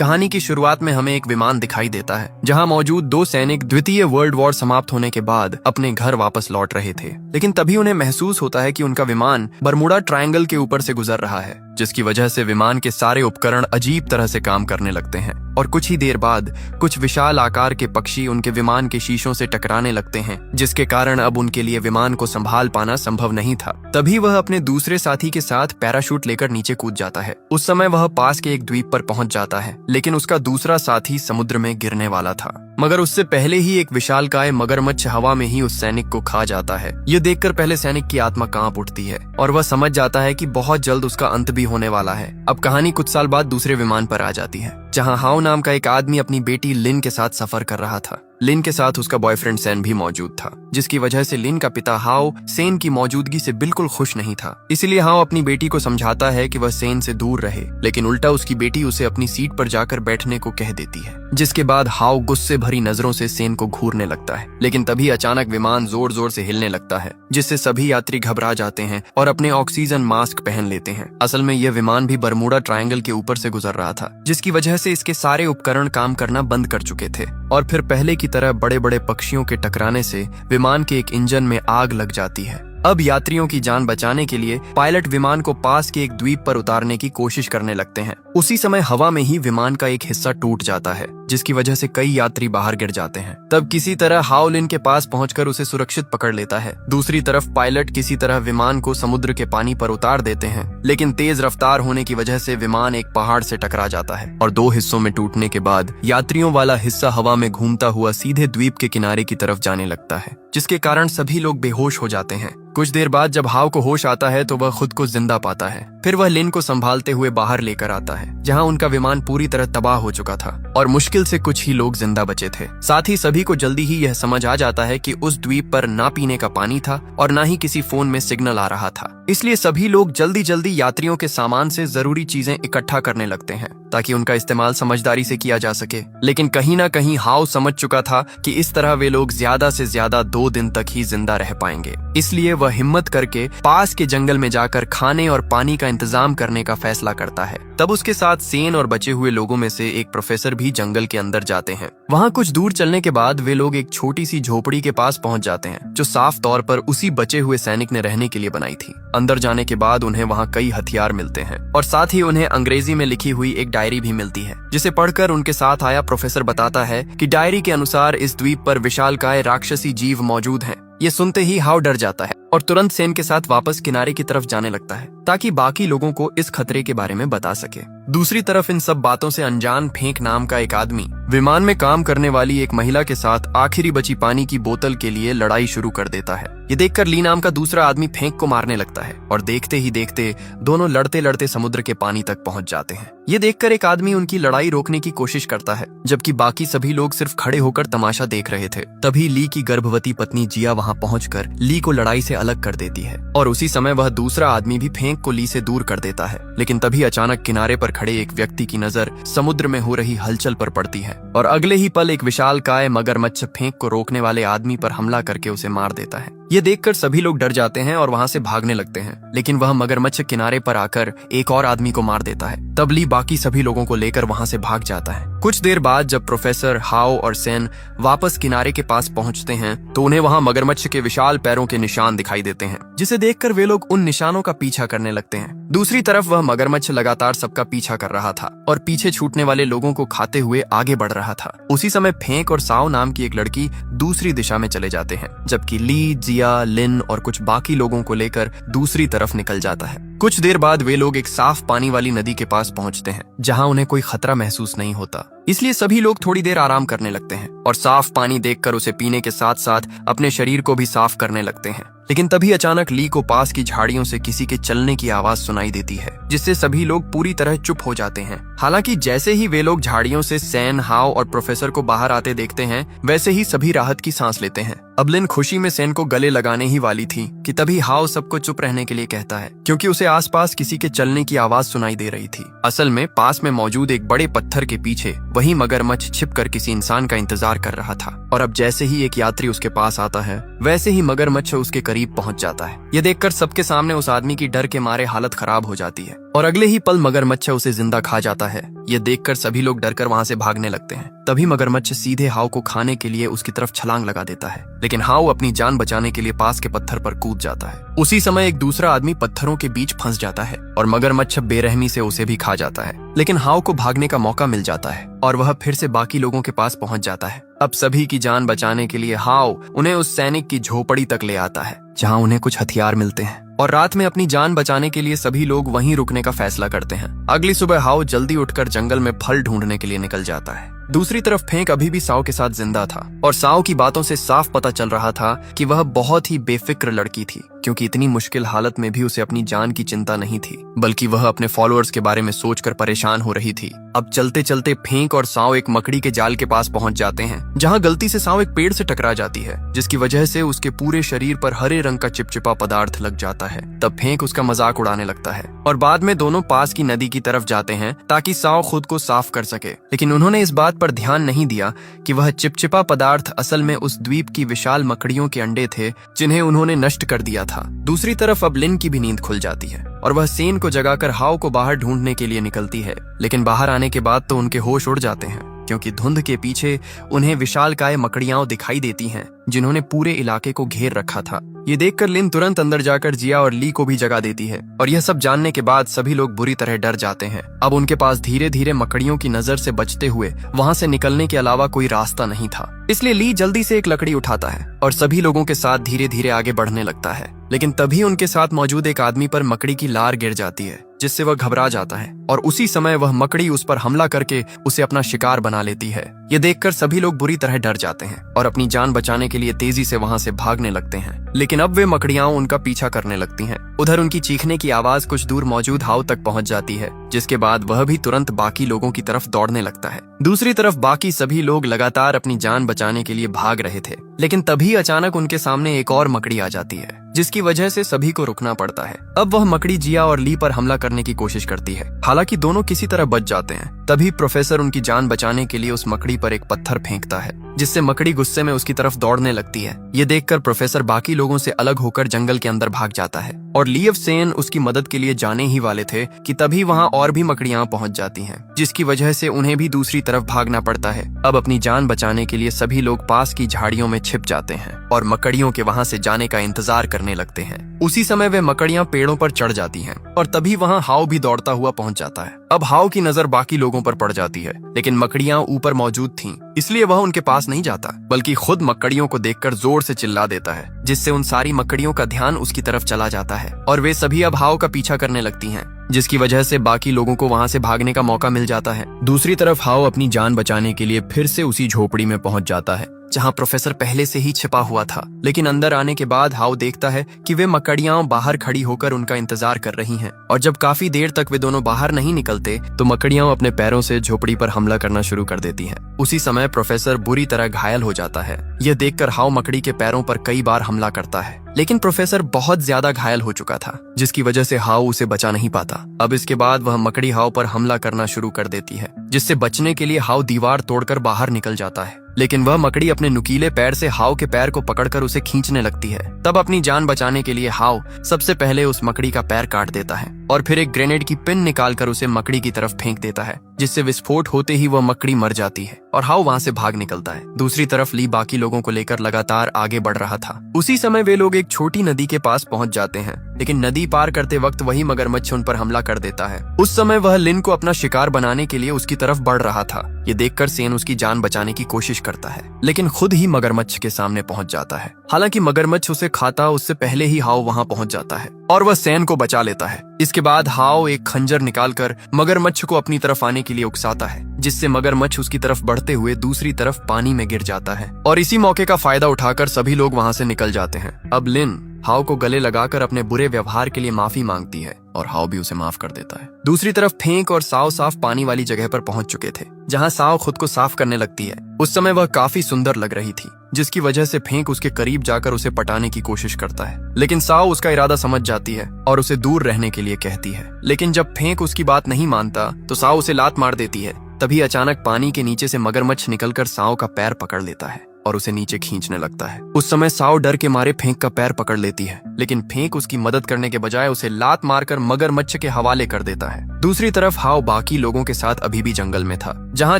कहानी की शुरुआत में हमें एक विमान दिखाई देता है जहां मौजूद दो सैनिक द्वितीय वर्ल्ड वॉर समाप्त होने के बाद अपने घर वापस लौट रहे थे। लेकिन तभी उन्हें महसूस होता है कि उनका विमान बरमुडा ट्रायंगल के ऊपर से गुजर रहा है, जिसकी वजह से विमान के सारे उपकरण अजीब तरह से काम करने लगते हैं और कुछ ही देर बाद कुछ विशाल आकार के पक्षी उनके विमान के शीशों से टकराने लगते हैं, जिसके कारण अब उनके लिए विमान को संभाल पाना संभव नहीं था। तभी वह अपने दूसरे साथी के साथ पैराशूट लेकर नीचे कूद जाता है। उस समय वह पास के एक द्वीप पर पहुंच जाता है, लेकिन उसका दूसरा साथी समुद्र में गिरने वाला था, मगर उससे पहले ही एक विशालकाय मगरमच्छ हवा में ही उस सैनिक को खा जाता है। ये देखकर पहले सैनिक की आत्मा कांप उठती है और वह समझ जाता है कि बहुत जल्द उसका अंत भी होने वाला है। अब कहानी कुछ साल बाद दूसरे विमान पर आ जाती है, जहां हाओ नाम का एक आदमी अपनी बेटी लिन के साथ सफर कर रहा था। लिन के साथ उसका बॉयफ्रेंड सेन भी मौजूद था, जिसकी वजह से लिन का पिता हाओ सेन की मौजूदगी से बिल्कुल खुश नहीं था। इसलिए हाओ अपनी बेटी को समझाता है कि वह सेन से दूर रहे, लेकिन उल्टा उसकी बेटी उसे अपनी सीट पर जाकर बैठने को कह देती है, जिसके बाद हाओ गुस्से भरी नजरों से सेन को घूरने लगता है। लेकिन तभी अचानक विमान जोर जोर से हिलने लगता है, जिससे सभी यात्री घबरा जाते हैं और अपने ऑक्सीजन मास्क पहन लेते हैं। असल में यह विमान भी बरमुडा ट्रायंगल के ऊपर से गुजर रहा था, जिसकी वजह से इसके सारे उपकरण काम करना बंद कर चुके थे और फिर पहले की तरह बड़े बड़े पक्षियों के टकराने से विमान के एक इंजन में आग लग जाती है। अब यात्रियों की जान बचाने के लिए पायलट विमान को पास के एक द्वीप पर उतारने की कोशिश करने लगते हैं। उसी समय हवा में ही विमान का एक हिस्सा टूट जाता है, जिसकी वजह से कई यात्री बाहर गिर जाते हैं। तब किसी तरह हाओ लिन के पास पहुंचकर उसे सुरक्षित पकड़ लेता है। दूसरी तरफ पायलट किसी तरह विमान को समुद्र के पानी पर उतार देते हैं, लेकिन तेज रफ्तार होने की वजह से विमान एक पहाड़ से टकरा जाता है और दो हिस्सों में टूटने के बाद यात्रियों वाला हिस्सा हवा में घूमता हुआ सीधे द्वीप के किनारे की तरफ जाने लगता है, जिसके कारण सभी लोग बेहोश हो जाते हैं। कुछ देर बाद जब हाओ को होश आता है तो वह खुद को जिंदा पाता है। फिर वह लिन को संभालते हुए बाहर लेकर आता है, जहां उनका विमान पूरी तरह तबाह हो चुका था और मुश्किल से कुछ ही लोग जिंदा बचे थे। साथ ही सभी को जल्दी ही यह समझ आ जाता है कि उस द्वीप पर ना पीने का पानी था और ना ही किसी फोन में सिग्नल आ रहा था। इसलिए सभी लोग जल्दी जल्दी यात्रियों के सामान से जरूरी चीजें इकट्ठा करने लगते हैं ताकि उनका इस्तेमाल समझदारी से किया जा सके। लेकिन कहीं ना कहीं हाओ समझ चुका था कि इस तरह वे लोग ज्यादा से ज्यादा 2 दिन तक ही जिंदा रह पाएंगे। इसलिए वह हिम्मत करके पास के जंगल में जाकर खाने और पानी का इंतजाम करने का फैसला करता है। तब उसके साथ सेन और बचे हुए लोगों में से एक प्रोफेसर भी जंगल के अंदर जाते हैं। वहाँ कुछ दूर चलने के बाद वे लोग एक छोटी सी झोपड़ी के पास पहुँच जाते हैं, जो साफ तौर पर उसी बचे हुए सैनिक ने रहने के लिए बनाई थी। अंदर जाने के बाद उन्हें वहाँ कई हथियार मिलते हैं और साथ ही उन्हें अंग्रेजी में लिखी हुई एक डायरी भी मिलती है, जिसे पढ़कर उनके साथ आया प्रोफेसर बताता है कि डायरी के अनुसार इस द्वीप पर विशालकाय राक्षसी जीव मौजूद हैं। ये सुनते ही हाओ डर जाता है और तुरंत सेन के साथ वापस किनारे की तरफ जाने लगता है ताकि बाकी लोगों को इस खतरे के बारे में बता सके। दूसरी तरफ इन सब बातों से अनजान फेंक नाम का एक आदमी विमान में काम करने वाली एक महिला के साथ आखिरी बची पानी की बोतल के लिए लड़ाई शुरू कर देता है। ये देखकर ली नाम का दूसरा आदमी फेंक को मारने लगता है और देखते ही देखते दोनों लड़ते लड़ते समुद्र के पानी तक पहुंच जाते हैं। ये देखकर एक आदमी उनकी लड़ाई रोकने की कोशिश करता है, जबकि बाकी सभी लोग सिर्फ खड़े होकर तमाशा देख रहे थे। तभी ली की गर्भवती पत्नी जिया वहां पहुंचकर ली को लड़ाई से अलग कर देती है और उसी समय वह दूसरा आदमी भी फेंक को ली से दूर कर देता है। लेकिन तभी अचानक किनारे पर खड़े एक व्यक्ति की नजर समुद्र में हो रही हलचल पर पड़ती है और अगले ही पल एक विशालकाय मगरमच्छ फेंक को रोकने वाले आदमी पर हमला करके उसे मार देता है। ये देखकर सभी लोग डर जाते हैं और वहां से भागने लगते हैं, लेकिन वह मगरमच्छ किनारे पर आकर एक और आदमी को मार देता है। तब ली बाकी सभी लोगों को लेकर वहां से भाग जाता है। कुछ देर बाद जब प्रोफेसर, हाओ और सेन वापस किनारे के पास पहुंचते हैं तो उन्हें वहां मगरमच्छ के विशाल पैरों के निशान दिखाई देते हैं, जिसे देखकर वे लोग उन निशानों का पीछा करने लगते हैं। दूसरी तरफ वह मगरमच्छ लगातार सबका पीछा कर रहा था और पीछे छूटने वाले लोगों को खाते हुए आगे बढ़ रहा था। उसी समय फेंक और साओ नाम की एक लड़की दूसरी दिशा में चले जाते हैं, जबकि ली, जिया, लिन और कुछ बाकी लोगों को लेकर दूसरी तरफ निकल जाता है। कुछ देर बाद वे लोग एक साफ पानी वाली नदी के पास पहुंचते हैं, जहां उन्हें कोई खतरा महसूस नहीं होता। इसलिए सभी लोग थोड़ी देर आराम करने लगते हैं और साफ पानी देखकर उसे पीने के साथ साथ अपने शरीर को भी साफ करने लगते हैं। लेकिन तभी अचानक ली को पास की झाड़ियों से किसी के चलने की आवाज सुनाई देती है, जिससे सभी लोग पूरी तरह चुप हो जाते हैं। हालांकि जैसे ही वे लोग झाड़ियों से सेन, हाओ और प्रोफेसर को बाहर आते देखते हैं, वैसे ही सभी राहत की सांस लेते हैं। अब लिन खुशी में सेन को गले लगाने ही वाली थी कि तभी हाओ सबको चुप रहने के लिए कहता है, क्योंकि उसे आसपास किसी के चलने की आवाज सुनाई दे रही थी। असल में पास में मौजूद एक बड़े पत्थर के पीछे वही मगरमच्छ छिपकर किसी इंसान का इंतजार कर रहा था और अब जैसे ही एक यात्री उसके पास आता है, वैसे ही मगरमच्छ उसके करीब पहुंच जाता है। ये देखकर सबके सामने उस आदमी की डर के मारे हालत खराब हो जाती है और अगले ही पल मगरमच्छ उसे जिंदा खा जाता है। ये देखकर सभी लोग डरकर वहां से भागने लगते हैं। तभी मगरमच्छ सीधे हाउ को खाने के लिए उसकी तरफ छलांग लगा देता है, लेकिन हाउ अपनी जान बचाने के लिए पास के पत्थर पर कूद जाता है। उसी समय एक दूसरा आदमी पत्थरों के बीच फंस जाता है और मगरमच्छ बेरहमी से उसे भी खा जाता है। लेकिन हाउ को भागने का मौका मिल जाता है और वह फिर से बाकी लोगों के पास पहुंच जाता है। अब सभी की जान बचाने के लिए हाउ उन्हें उस सैनिक की झोपड़ी तक ले आता है, जहां उन्हें कुछ हथियार मिलते हैं और रात में अपनी जान बचाने के लिए सभी लोग वहीं रुकने का फैसला करते हैं। अगली सुबह हाउ जल्दी उठकर जंगल में फल ढूंढने के लिए निकल जाता है। दूसरी तरफ फेंक अभी भी साओ के साथ जिंदा था और साओ की बातों से साफ पता चल रहा था कि वह बहुत ही बेफिक्र लड़की थी, क्योंकि इतनी मुश्किल हालत में भी उसे अपनी जान की चिंता नहीं थी, बल्कि वह अपने फॉलोअर्स के बारे में सोचकर परेशान हो रही थी। अब चलते चलते फेंक और साओ एक मकड़ी के जाल के पास पहुंच जाते हैं, जहां गलती से साओ एक पेड़ से टकरा जाती है, जिसकी वजह से उसके पूरे शरीर पर हरे रंग का चिपचिपा पदार्थ लग जाता है। तब फेंक उसका मजाक उड़ाने लगता है और बाद में दोनों पास की नदी की तरफ जाते हैं ताकि साओ खुद को साफ कर सके। लेकिन उन्होंने इस बात पर ध्यान नहीं दिया कि वह चिपचिपा पदार्थ असल में उस द्वीप की विशाल मकड़ियों के अंडे थे, जिन्हें उन्होंने नष्ट कर दिया था। दूसरी तरफ अब लिन की भी नींद खुल जाती है और वह सेन को जगाकर हाउ को बाहर ढूंढने के लिए निकलती है। लेकिन बाहर आने के बाद तो उनके होश उड़ जाते हैं, क्योंकि धुंध के पीछे उन्हें विशालकाय मकड़ियां दिखाई देती हैं, जिन्होंने पूरे इलाके को घेर रखा था। ये देखकर लिन तुरंत अंदर जाकर जिया और ली को भी जगा देती है और यह सब जानने के बाद सभी लोग बुरी तरह डर जाते हैं। अब उनके पास धीरे धीरे मकड़ियों की नजर से बचते हुए वहां से निकलने के अलावा कोई रास्ता नहीं था। इसलिए ली जल्दी से एक लकड़ी उठाता है और सभी लोगों के साथ धीरे धीरे आगे बढ़ने लगता है। लेकिन तभी उनके साथ मौजूद एक आदमी पर मकड़ी की लार गिर जाती है, जिससे वह घबरा जाता है और उसी समय वह मकड़ी उस पर हमला करके उसे अपना शिकार बना लेती है। ये देखकर सभी लोग बुरी तरह डर जाते हैं और अपनी जान बचाने के लिए तेजी से वहां से भागने लगते हैं। लेकिन अब वे मकड़ियां उनका पीछा करने लगती हैं। उधर उनकी चीखने की आवाज कुछ दूर मौजूद हाउ तक पहुंच जाती है, जिसके बाद वह भी तुरंत बाकी लोगों की तरफ दौड़ने लगता है। दूसरी तरफ बाकी सभी लोग लगातार अपनी जान बचाने के लिए भाग रहे थे, लेकिन तभी अचानक उनके सामने एक और मकड़ी आ जाती है, जिसकी वजह से सभी को रुकना पड़ता है। अब वह मकड़ी जिया और ली पर हमला करने की कोशिश करती है, हालांकि दोनों किसी तरह बच जाते हैं। तभी प्रोफेसर उनकी जान बचाने के लिए उस मकड़ी पर एक पत्थर फेंकता है, जिससे मकड़ी गुस्से में उसकी तरफ दौड़ने लगती है। ये देखकर प्रोफेसर बाकी लोगों से अलग होकर जंगल के अंदर भाग जाता है और लियव सेन उसकी मदद के लिए जाने ही वाले थे कि तभी वहां और भी मकड़ियां पहुंच जाती हैं, जिसकी वजह से उन्हें भी दूसरी तरफ भागना पड़ता है। अब अपनी जान बचाने के लिए सभी लोग पास की झाड़ियों में छिप जाते हैं और मकड़ियों के वहां से जाने का इंतजार करने लगते हैं। उसी समय वे मकड़ियां पेड़ों पर चढ़ जाती हैं और तभी वहां हाउ भी दौड़ता हुआ पहुंच जाता है। अब हाउ की नजर बाकी लोगों पर पड़ जाती है, लेकिन मकड़ियां ऊपर मौजूद थीं, इसलिए वह उनके पास नहीं जाता, बल्कि खुद मकड़ियों को देखकर जोर से चिल्ला देता है, जिससे उन सारी मकड़ियों का ध्यान उसकी तरफ चला जाता है और वे सभी अब हाउ का पीछा करने लगती हैं, जिसकी वजह से बाकी लोगों को वहां से भागने का मौका मिल जाता है। दूसरी तरफ हाउ अपनी जान बचाने के लिए फिर से उसी झोपड़ी में पहुंच जाता है, जहां प्रोफेसर पहले से ही छिपा हुआ था। लेकिन अंदर आने के बाद हाउ देखता है कि वे मकड़ियां बाहर खड़ी होकर उनका इंतजार कर रही हैं और जब काफी देर तक वे दोनों बाहर नहीं निकलते तो मकड़ियां अपने पैरों से झोपड़ी पर हमला करना शुरू कर देती हैं। उसी समय प्रोफेसर बुरी तरह घायल हो जाता है। यह देखकर हाउ मकड़ी के पैरों पर कई बार हमला करता है, लेकिन प्रोफेसर बहुत ज्यादा घायल हो चुका था, जिसकी वजह से हाउ उसे बचा नहीं पाता। अब इसके बाद वह मकड़ी हाउ पर हमला करना शुरू कर देती है, जिससे बचने के लिए हाउ दीवार तोड़कर बाहर निकल जाता है। लेकिन वह मकड़ी अपने नुकीले पैर से हाउ के पैर को पकड़कर उसे खींचने लगती है। तब अपनी जान बचाने के लिए हाउ सबसे पहले उस मकड़ी का पैर काट देता है और फिर एक ग्रेनेड की पिन निकालकर उसे मकड़ी की तरफ फेंक देता है, जिससे विस्फोट होते ही वह मकड़ी मर जाती है और हाउ वहां से भाग निकलता है। दूसरी तरफ ली बाकी लोगों को लेकर लगातार आगे बढ़ रहा था। उसी समय वे लोग एक छोटी नदी के पास पहुंच जाते हैं, लेकिन नदी पार करते वक्त वही मगरमच्छ उन पर हमला कर देता है। उस समय वह लिन को अपना शिकार बनाने के लिए उसकी तरफ बढ़ रहा था। ये देखकर सेन उसकी जान बचाने की कोशिश करता है, लेकिन खुद ही मगरमच्छ के सामने पहुंच जाता है। हालांकि मगरमच्छ उसे खाता उससे पहले ही हाउ वहां पहुंच जाता है और वह सेन को बचा लेता है। इसके बाद हाउ एक खंजर निकालकर मगरमच्छ को अपनी तरफ आने के लिए उकसाता है, जिससे मगरमच्छ उसकी तरफ बढ़ते हुए दूसरी तरफ पानी में गिर जाता है और इसी मौके का फायदा उठाकर सभी लोग वहां से निकल जाते हैं। अब लिन हाउ को गले लगाकर अपने बुरे व्यवहार के लिए माफी मांगती है और हाउ भी उसे माफ कर देता है। दूसरी तरफ फेंक और साव साफ पानी वाली जगह पर पहुंच चुके थे, जहां साव खुद को साफ करने लगती है। उस समय वह काफी सुंदर लग रही थी, जिसकी वजह से फेंक उसके करीब जाकर उसे पटाने की कोशिश करता है, लेकिन साव उसका इरादा समझ जाती है और उसे दूर रहने के लिए कहती है। लेकिन जब फेंक उसकी बात नहीं मानता तो साव उसे लात मार देती है। तभी अचानक पानी के नीचे से मगरमच्छ निकलकर साव का पैर पकड़ लेता है और उसे नीचे खींचने लगता है। उस समय साओ डर के मारे फेंक का पैर पकड़ लेती है, लेकिन फेंक उसकी मदद करने के बजाय उसे लात मारकर मगरमच्छ के हवाले कर देता है। दूसरी तरफ हाओ बाकी लोगों के साथ अभी भी जंगल में था, जहाँ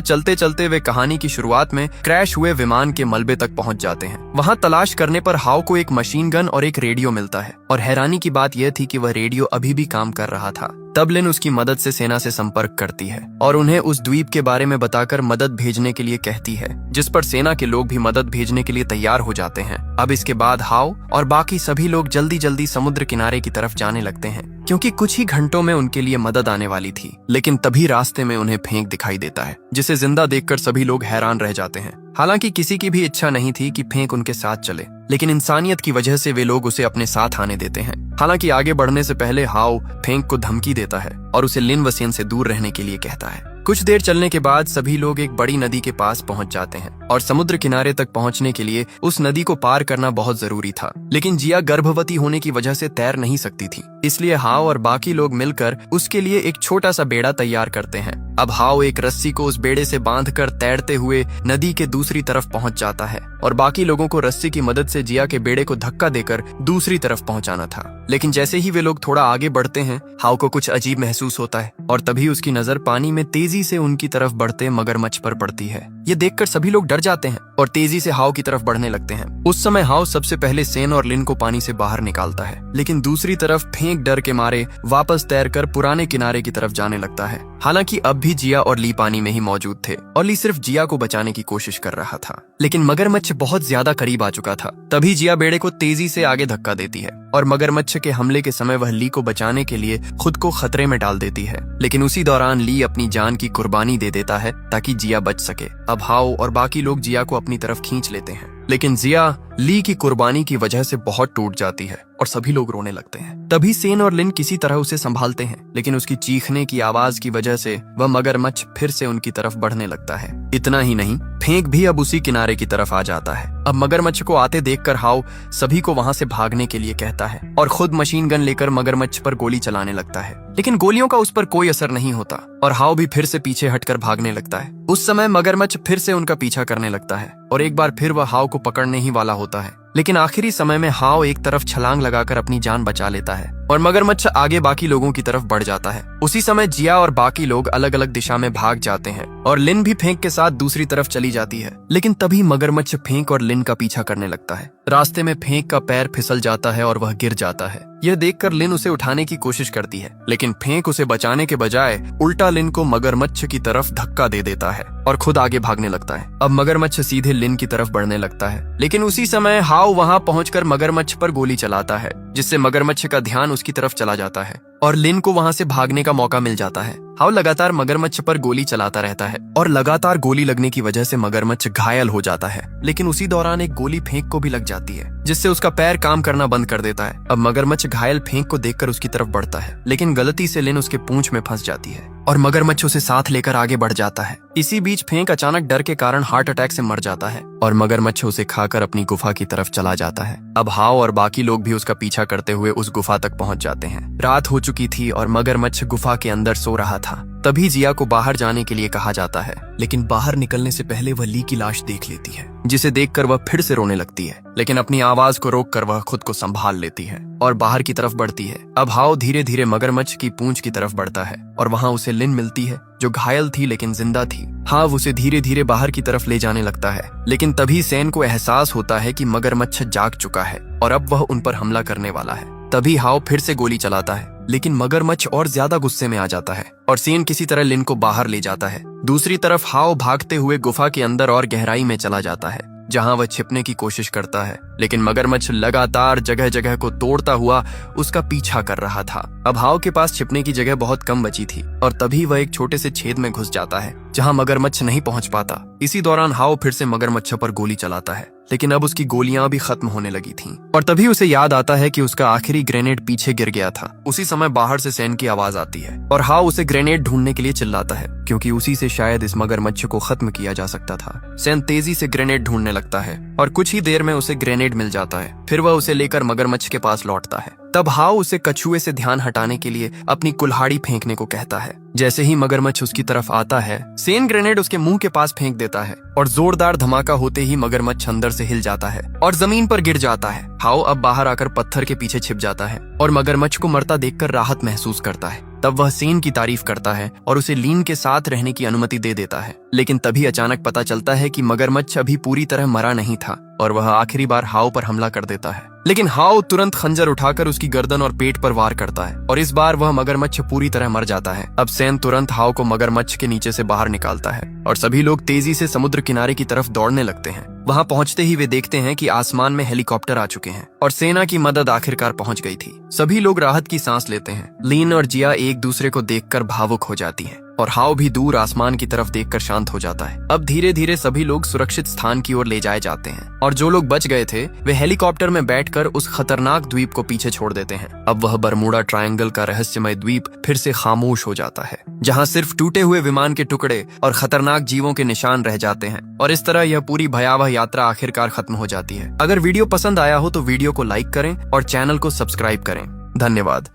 चलते चलते वे कहानी की शुरुआत में क्रैश हुए विमान के मलबे तक पहुंच जाते हैं। वहाँ तलाश करने पर हाओ को एक मशीन गन और एक रेडियो मिलता है, और हैरानी की बात यह थी कि वह रेडियो अभी भी काम कर रहा था। तब लिन उसकी मदद से सेना से संपर्क करती है और उन्हें उस द्वीप के बारे में बताकर मदद भेजने के लिए कहती है, जिस पर सेना के लोग भी मदद भेजने के लिए तैयार हो जाते हैं। अब इसके बाद हाओ और बाकी सभी लोग जल्दी जल्दी समुद्र किनारे की तरफ जाने लगते हैं, क्योंकि कुछ ही घंटों में उनके लिए मदद आने वाली थी। लेकिन तभी रास्ते में उन्हें फेंक दिखाई देता है, जिसे जिंदा देखकर सभी लोग हैरान रह जाते हैं। हालांकि किसी की भी इच्छा नहीं थी कि फेंक उनके साथ चले, लेकिन इंसानियत की वजह से वे लोग उसे अपने साथ आने देते हैं। हालांकि आगे बढ़ने से पहले हाओ फेंक को धमकी देता है और उसे लिन वसेन से दूर रहने के लिए कहता है। कुछ देर चलने के बाद सभी लोग एक बड़ी नदी के पास पहुंच जाते हैं, और समुद्र किनारे तक पहुंचने के लिए उस नदी को पार करना बहुत जरूरी था। लेकिन जिया गर्भवती होने की वजह से तैर नहीं सकती थी, इसलिए हाओ और बाकी लोग मिलकर उसके लिए एक छोटा सा बेड़ा तैयार करते हैं। अब हाओ एक रस्सी को उस बेड़े से बांधकर तैरते हुए नदी के दूसरी तरफ पहुंच जाता है, और बाकी लोगों को रस्सी की मदद से जिया के बेड़े को धक्का देकर दूसरी तरफ पहुंचाना था। लेकिन जैसे ही वे लोग थोड़ा आगे बढ़ते हैं, हाओ को कुछ अजीब महसूस होता है, और तभी उसकी नजर पानी में तेजी से उनकी तरफ बढ़ते मगरमच्छ पर पड़ती है। ये देखकर सभी लोग डर जाते हैं और तेजी से हाओ की तरफ बढ़ने लगते हैं। उस समय हाओ सबसे पहले सेन और लिन को पानी से बाहर निकालता है, लेकिन दूसरी तरफ फेंक डर के मारे वापस तैरकर पुराने किनारे की तरफ जाने लगता है। हालांकि अब भी जिया और ली पानी में ही मौजूद थे, और ली सिर्फ जिया को बचाने की कोशिश कर रहा था, लेकिन मगरमच्छ बहुत ज्यादा करीब आ चुका था। तभी जिया बेड़े को तेजी से आगे धक्का देती है, और मगरमच्छ के हमले के समय वह ली को बचाने के लिए खुद को खतरे में डाल देती है। लेकिन उसी दौरान ली अपनी जान की कुर्बानी दे देता है ताकि जिया बच सके। अब हाओ और बाकी लोग जिया को अपनी तरफ खींच लेते हैं, लेकिन जिया ली की कुर्बानी की वजह से बहुत टूट जाती है और सभी लोग रोने लगते हैं। तभी सेन और लिन किसी तरह उसे संभालते हैं, लेकिन उसकी चीखने की आवाज की वजह से वह मगरमच्छ फिर से उनकी तरफ बढ़ने लगता है। इतना ही नहीं, फेंक भी अब उसी किनारे की तरफ आ जाता है। अब मगरमच्छ को आते देखकर हाओ सभी को वहां से भागने के लिए कहता है और खुद मशीन गन लेकर मगरमच्छ पर गोली चलाने लगता है, लेकिन गोलियों का उस पर कोई असर नहीं होता और हाओ भी फिर से पीछे हटकर भागने लगता है। उस समय मगरमच्छ फिर से उनका पीछा करने लगता है और एक बार फिर वह हाओ को पकड़ने ही वाला होता है, लेकिन आखिरी समय में हाओ एक तरफ छलांग लगाकर अपनी जान बचा लेता है और मगरमच्छ आगे बाकी लोगों की तरफ बढ़ जाता है। उसी समय जिया और बाकी लोग अलग अलग दिशा में भाग जाते हैं और लिन भी फेंक के साथ दूसरी तरफ चली जाती है, लेकिन तभी मगरमच्छ फेंक और लिन का पीछा करने लगता है। रास्ते में फेंक का पैर फिसल जाता है और वह गिर जाता है। यह देखकर लिन उसे उठाने की कोशिश करती है, लेकिन फेंक उसे बचाने के बजाय उल्टा लिन को मगरमच्छ की तरफ धक्का दे देता है और खुद आगे भागने लगता है। अब मगरमच्छ सीधे लिन की तरफ बढ़ने लगता है, लेकिन उसी समय हाओ वहां पहुंचकर मगरमच्छ पर गोली चलाता है, जिससे मगरमच्छ का ध्यान उसकी तरफ चला जाता है और लिन को वहां से भागने का मौका मिल जाता है। हाओ लगातार मगरमच्छ पर गोली चलाता रहता है और लगातार गोली लगने की वजह से मगरमच्छ घायल हो जाता है, लेकिन उसी दौरान एक गोली फेंक को भी लग जाती है, जिससे उसका पैर काम करना बंद कर देता है। अब मगरमच्छ घायल फेंक को देखकर उसकी तरफ बढ़ता है, लेकिन गलती से लिन उसके पूंछ में फंस जाती है और मगरमच्छ उसे साथ लेकर आगे बढ़ जाता है। इसी बीच फेंक अचानक डर के कारण हार्ट अटैक से मर जाता है और मगरमच्छ उसे खाकर अपनी गुफा की तरफ चला जाता है। अब हाओ और बाकी लोग भी उसका पीछा करते हुए उस गुफा तक पहुंच जाते हैं। रात हो चुकी थी और मगरमच्छ गुफा के अंदर सो रहा था। तभी जिया को बाहर जाने के लिए कहा जाता है, लेकिन बाहर निकलने से पहले वह ली की लाश देख लेती है, जिसे देखकर वह फिर से रोने लगती है, लेकिन अपनी आवाज को रोककर वह खुद को संभाल लेती है और बाहर की तरफ बढ़ती है। अब हाओ धीरे धीरे मगरमच्छ की पूंछ की तरफ बढ़ता है और वहां उसे लिन मिलती है, जो घायल थी लेकिन जिंदा थी। हाओ उसे धीरे धीरे बाहर की तरफ ले जाने लगता है, लेकिन तभी सेन को एहसास होता है कि मगरमच्छ जाग चुका है और अब वह उन पर हमला करने वाला है। तभी हाओ फिर से गोली चलाता है, लेकिन मगरमच्छ और ज्यादा गुस्से में आ जाता है और सेन किसी तरह लिन को बाहर ले जाता है। दूसरी तरफ हाओ भागते हुए गुफा के अंदर और गहराई में चला जाता है, जहां वह छिपने की कोशिश करता है, लेकिन मगरमच्छ लगातार जगह जगह को तोड़ता हुआ उसका पीछा कर रहा था। अब हाओ के पास छिपने की जगह बहुत कम बची थी और तभी वह एक छोटे से छेद में घुस जाता है, जहां मगरमच्छ नहीं पहुंच पाता। इसी दौरान हाओ फिर से मगरमच्छ पर गोली चलाता है, लेकिन अब उसकी गोलियां भी खत्म होने लगी थीं और तभी उसे याद आता है कि उसका आखिरी ग्रेनेड पीछे गिर गया था। उसी समय बाहर से सेन की आवाज आती है और हाओ उसे ग्रेनेड ढूंढने के लिए चिल्लाता है, क्योंकि उसी से शायद इस मगरमच्छ को खत्म किया जा सकता था। सेन तेजी से ग्रेनेड ढूंढने लगता है और कुछ ही देर में उसे ग्रेनेड मिल जाता है। फिर वह उसे लेकर मगरमच्छ के पास लौटता है, तब हाओ उसे कछुए से ध्यान हटाने के लिए अपनी कुल्हाड़ी फेंकने को कहता है। जैसे ही मगरमच्छ उसकी तरफ आता है, सेन ग्रेनेड उसके मुंह के पास फेंक देता है और जोरदार धमाका होते ही मगरमच्छ अंदर से हिल जाता है और जमीन पर गिर जाता है। हाओ अब बाहर आकर पत्थर के पीछे छिप जाता है और मगरमच्छ को मरता देखकर राहत महसूस करता है। तब वह सेन की तारीफ करता है और उसे लीन के साथ रहने की अनुमति दे देता है। लेकिन तभी अचानक पता चलता है कि मगरमच्छ अभी पूरी तरह मरा नहीं था और वह आखिरी बार हाओ पर हमला कर देता है। लेकिन हाओ तुरंत खंजर उठाकर उसकी गर्दन और पेट पर वार करता है और इस बार वह मगरमच्छ पूरी तरह मर जाता है। अब सेन तुरंत हाओ को मगरमच्छ के नीचे से बाहर निकालता है और सभी लोग तेजी से समुद्र किनारे की तरफ दौड़ने लगते हैं। वहां पहुंचते ही वे देखते हैं कि आसमान में हेलीकॉप्टर आ चुके हैं और सेना की मदद आखिरकार पहुंच गई थी। सभी लोग राहत की सांस लेते हैं। लीन और जिया एक दूसरे को देखकर भावुक हो जाती हैं और हाओ भी दूर आसमान की तरफ देखकर शांत हो जाता है। अब धीरे धीरे सभी लोग सुरक्षित स्थान की ओर ले जाए जाते हैं और जो लोग बच गए थे वे हेलीकॉप्टर में बैठकर उस खतरनाक द्वीप को पीछे छोड़ देते हैं। अब वह बरमूडा ट्रायंगल का रहस्यमय द्वीप फिर से खामोश हो जाता है, जहां सिर्फ टूटे हुए विमान के टुकड़े और खतरनाक जीवों के निशान रह जाते हैं और इस तरह यह पूरी भयावह यात्रा आखिरकार खत्म हो जाती है। अगर वीडियो पसंद आया हो तो वीडियो को लाइक करें और चैनल को सब्सक्राइब करें। धन्यवाद।